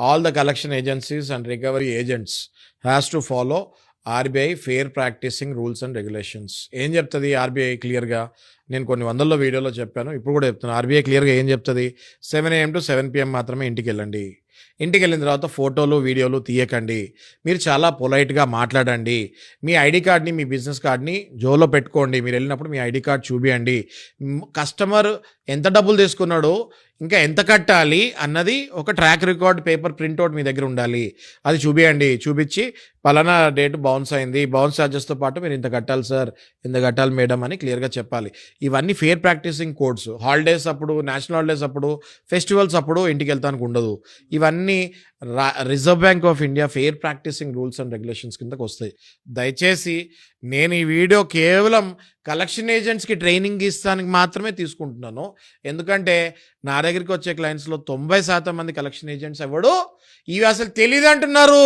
All the collection agencies and recovery agents has to follow RBI fair practicing rules and regulations. ఏం చెప్తుంది RBI క్లియర్గా? నేను కొన్ని వందల్లో వీడియోలో చెప్పాను, ఇప్పుడు కూడా చెప్తున్నాను. ఆర్బీఐ క్లియర్గా ఏం చెప్తుంది? 7 AM to 7 PM మాత్రమే ఇంటికి వెళ్ళండి. ఇంటికి వెళ్ళిన తర్వాత ఫోటోలు వీడియోలు తీయకండి. మీరు చాలా పొలైట్గా మాట్లాడండి. మీ ఐడి కార్డ్ని, మీ బిజినెస్ కార్డ్ని జోలో పెట్టుకోండి. మీరు వెళ్ళినప్పుడు మీ ఐడి కార్డ్ చూపియండి. కస్టమర్ ఎంత డబ్బులు తీసుకున్నాడో, ఇంకా ఎంత కట్టాలి అన్నది ఒక ట్రాక్ రికార్డ్ పేపర్ ప్రింట్అవుట్ మీ దగ్గర ఉండాలి. అది చూపియండి. చూపించి పలానా డేట్ బౌన్స్ అయింది, బౌన్స్ ఛార్జెస్తో పాటు మీరు ఇంత కట్టాలి సార్, ఇంత కట్టాలి మేడం అని క్లియర్గా చెప్పాలి. ఇవన్నీ ఫెయిర్ ప్రాక్టీసింగ్ కోడ్స్. హాలిడేస్ అప్పుడు, నేషనల్ హాలిడేస్ అప్పుడు, ఫెస్టివల్స్ అప్పుడు ఇంటికి వెళ్తానికి ఉండదు. ఇవన్నీ Reserve Bank of India fair practicing rules and regulations కిందకు వస్తాయి. దయచేసి నేను ఈ వీడియో కేవలం కలెక్షన్ ఏజెంట్స్కి ట్రైనింగ్ ఇస్తానికి మాత్రమే తీసుకుంటున్నాను. ఎందుకంటే నా దగ్గరికి వచ్చే క్లయింట్స్లో 90% మంది కలెక్షన్ ఏజెంట్స్ ఎవడు ఇవి అసలు తెలియదు అంటున్నారు.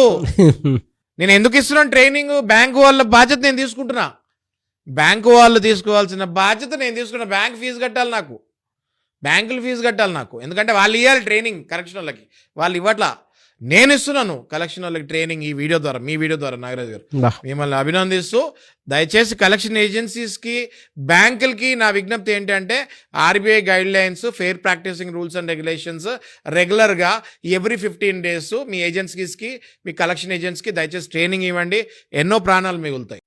నేను ఎందుకు ఇస్తున్నాను ట్రైనింగ్? బ్యాంకు వాళ్ళ బాధ్యత నేను తీసుకుంటున్నా. బ్యాంకు వాళ్ళు తీసుకోవాల్సిన బాధ్యత నేను తీసుకున్నా. బ్యాంక్ ఫీజు కట్టాలి నాకు, బ్యాంకులు ఫీజు కట్టాలి నాకు. ఎందుకంటే వాళ్ళు ఇవ్వాలి ట్రైనింగ్ కలెక్షన్ వాళ్ళకి, వాళ్ళు ఇవ్వట్లా. నేను ఇస్తున్నాను కలెక్షన్ వాళ్ళకి ట్రైనింగ్ ఈ వీడియో ద్వారా, మీ వీడియో ద్వారా. నాగరాజు గారు, మిమ్మల్ని అభినందిస్తూ దయచేసి కలెక్షన్ ఏజెన్సీస్కి, బ్యాంకులకి నా విజ్ఞప్తి ఏంటంటే RBI guidelines, fair practicing rules and regulations రెగ్యులర్గా ఎవ్రీ 15 days మీ ఏజెన్సీస్కి, మీ కలెక్షన్ ఏజెంట్స్కి దయచేసి ట్రైనింగ్ ఇవ్వండి. ఎన్నో ప్రాణాలు మిగులుతాయి.